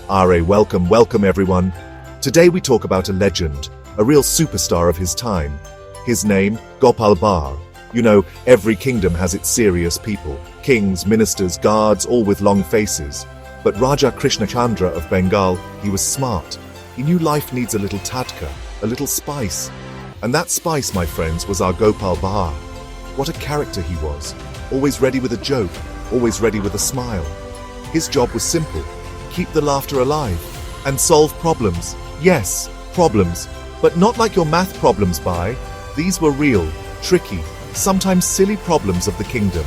Welcome everyone. Today we talk about a legend, a real superstar of his time. His name, Gopal Bhatt. You know, every kingdom has its serious people, kings, ministers, guards, all with long faces. But Raja Krishna Chandra of Bengal, he was smart. He knew life needs a little tadka, a little spice. And that spice, my friends, was our Gopal Bhatt. What a character he was. Always ready with a joke, always ready with a smile. His job was simple. Keep the laughter alive and solve problems. Yes, problems, but not like your math problems, Bhai. These were real, tricky, sometimes silly problems of the kingdom.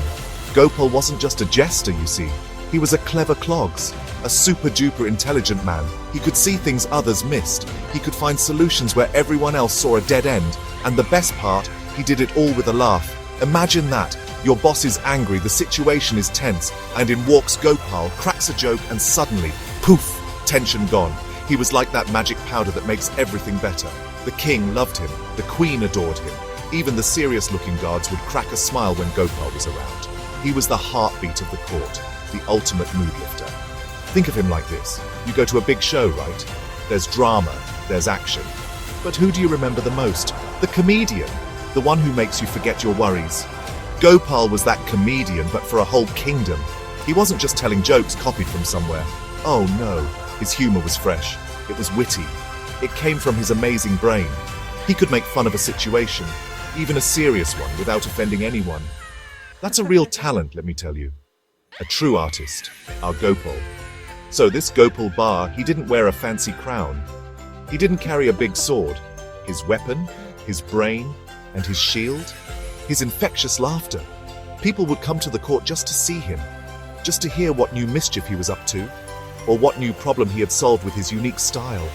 Gopal wasn't just a jester, you see. He was a clever clogs, a super-duper intelligent man. He could see things others missed. He could find solutions where everyone else saw a dead end. And the best part, he did it all with a laugh. Imagine that. Your boss is angry, the situation is tense, and in walks Gopal, cracks a joke, and suddenly, poof, tension gone. He was like that magic powder that makes everything better. The king loved him, the queen adored him. Even the serious-looking guards would crack a smile when Gopal was around. He was the heartbeat of the court, the ultimate mood lifter. Think of him like this. You go to a big show, right? There's drama, there's action. But who do you remember the most? The comedian, the one who makes you forget your worries. Gopal was that comedian, but for a whole kingdom. He wasn't just telling jokes copied from somewhere. Oh no, his humor was fresh. It was witty. It came from his amazing brain. He could make fun of a situation, even a serious one, without offending anyone. That's a real talent, let me tell you. A true artist, our Gopal. So this Gopal Bhatt, he didn't wear a fancy crown. He didn't carry a big sword. His weapon, his brain, and his shield, his infectious laughter. People would come to the court just to see him, just to hear what new mischief he was up to, or what new problem he had solved with his unique style.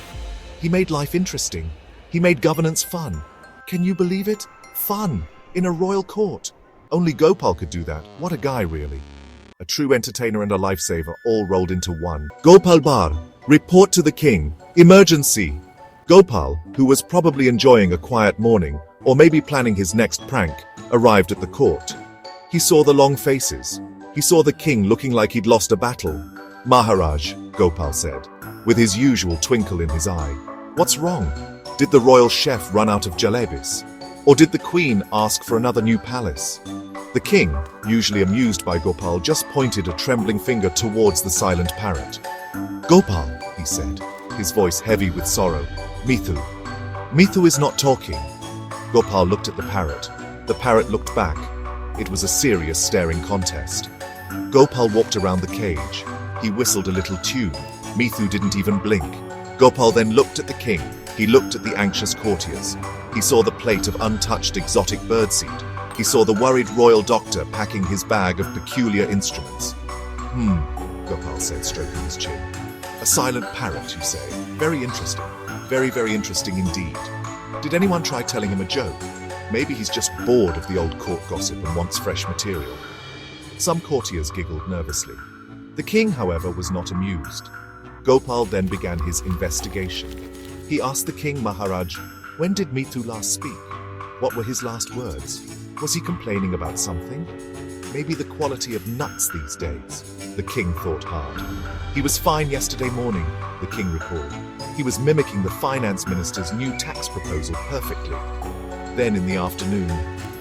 He made life interesting. He made governance fun. Can you believe it? Fun! In a royal court. Only Gopal could do that. What a guy, really. A true entertainer and a lifesaver, all rolled into one. Gopal Bhatt, report to the king. Emergency! Gopal, who was probably enjoying a quiet morning, or maybe planning his next prank, arrived at the court. He saw the long faces. He saw the king looking like he'd lost a battle. Maharaj, Gopal said, with his usual twinkle in his eye. What's wrong? Did the royal chef run out of jalebis? Or did the queen ask for another new palace? The king, usually amused by Gopal, just pointed a trembling finger towards the silent parrot. Gopal, he said, his voice heavy with sorrow. Mithu. Mithu is not talking. Gopal looked at the parrot. The parrot looked back. It was a serious staring contest. Gopal walked around the cage. He whistled a little tune. Mithu didn't even blink. Gopal then looked at the king. He looked at the anxious courtiers. He saw the plate of untouched exotic birdseed. He saw the worried royal doctor packing his bag of peculiar instruments. Gopal said, stroking his chin. A silent parrot, you say? Very interesting. Very, very interesting indeed. Did anyone try telling him a joke? Maybe he's just bored of the old court gossip and wants fresh material. Some courtiers giggled nervously. The king, however, was not amused. Gopal then began his investigation. He asked the king, Maharaj, when did Mithu last speak? What were his last words? Was he complaining about something? Maybe the quality of nuts these days. The king thought hard. He was fine yesterday morning, the king recalled. He was mimicking the finance minister's new tax proposal perfectly. Then in the afternoon,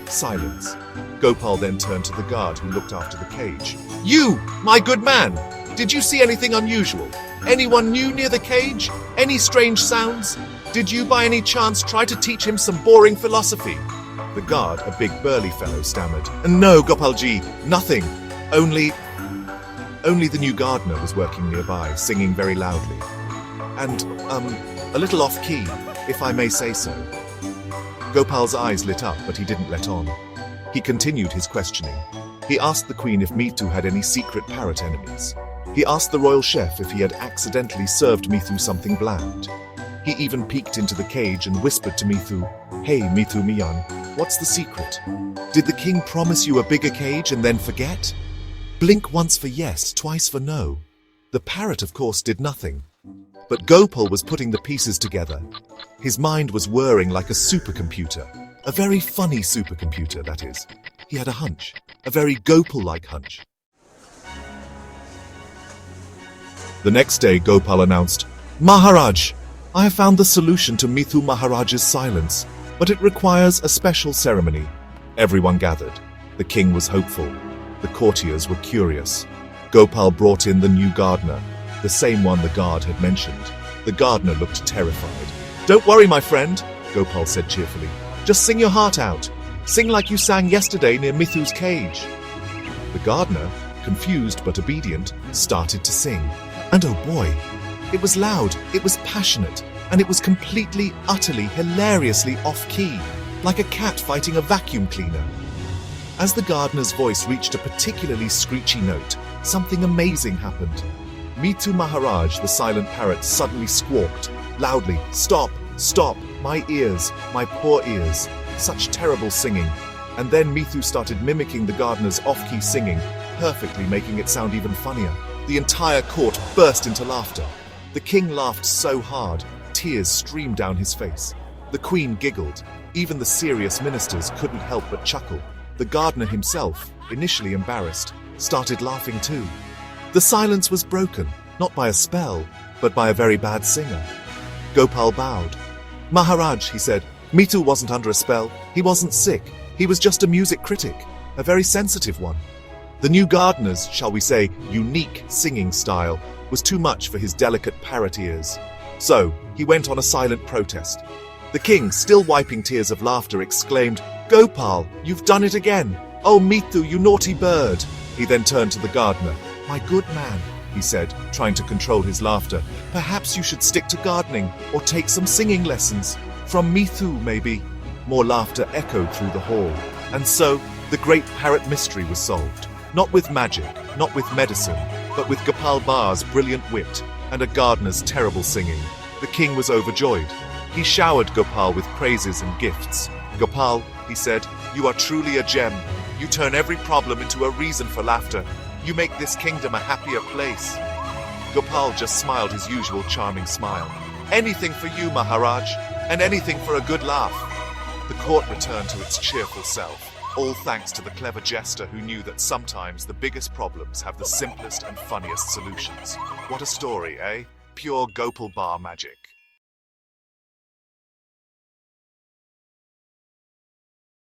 silence. Gopal then turned to the guard who looked after the cage. You, my good man, did you see anything unusual? Anyone new near the cage? Any strange sounds? Did you by any chance try to teach him some boring philosophy? The guard, a big burly fellow, stammered. No, Gopalji, nothing. Only the new gardener was working nearby, singing very loudly. And, a little off-key, if I may say so. Gopal's eyes lit up, but he didn't let on. He continued his questioning. He asked the queen if Mithu had any secret parrot enemies. He asked the royal chef if he had accidentally served Mithu something bland. He even peeked into the cage and whispered to Mithu, Hey, Mithu Miyan, what's the secret? Did the king promise you a bigger cage and then forget? Blink once for yes, twice for no. The parrot, of course, did nothing. But Gopal was putting the pieces together. His mind was whirring like a supercomputer. A very funny supercomputer, that is. He had a hunch. A very Gopal-like hunch. The next day, Gopal announced, "Maharaj, I have found the solution to Mithu Maharaj's silence, but it requires a special ceremony." Everyone gathered. The king was hopeful. The courtiers were curious. Gopal brought in the new gardener, the same one the guard had mentioned. The gardener looked terrified. "Don't worry, my friend," Gopal said cheerfully. "Just sing your heart out. Sing like you sang yesterday near Mithu's cage." The gardener, confused but obedient, started to sing. And oh boy, it was loud, it was passionate, and it was completely, utterly, hilariously off-key, like a cat fighting a vacuum cleaner. As the gardener's voice reached a particularly screechy note, something amazing happened. Mithu Maharaj, the silent parrot, suddenly squawked, loudly, "Stop! Stop! My ears! My poor ears! Such terrible singing!" And then Mithu started mimicking the gardener's off-key singing, perfectly making it sound even funnier. The entire court burst into laughter. The king laughed so hard, tears streamed down his face. The queen giggled. Even the serious ministers couldn't help but chuckle. The gardener himself, initially embarrassed, started laughing too. The silence was broken, not by a spell, but by a very bad singer. Gopal bowed. "Maharaj," he said, "Mithu wasn't under a spell. He wasn't sick. He was just a music critic, a very sensitive one." The new gardener's, shall we say, unique singing style was too much for his delicate parrot ears. So, he went on a silent protest. The king, still wiping tears of laughter, exclaimed, "Gopal, you've done it again! Oh, Mithu, you naughty bird!" He then turned to the gardener. "My good man," he said, trying to control his laughter, "perhaps you should stick to gardening or take some singing lessons. From Mithu, maybe." More laughter echoed through the hall. And so, the great parrot mystery was solved. Not with magic, not with medicine, but with Gopal Bhaur's brilliant wit and a gardener's terrible singing. The king was overjoyed. He showered Gopal with praises and gifts. "Gopal," he said, "you are truly a gem. You turn every problem into a reason for laughter. You make this kingdom a happier place." Gopal just smiled his usual charming smile. "Anything for you, Maharaj, and anything for a good laugh." The court returned to its cheerful self. All thanks to the clever jester who knew that sometimes the biggest problems have the simplest and funniest solutions. What a story, eh? Pure Gopal Bhaur magic.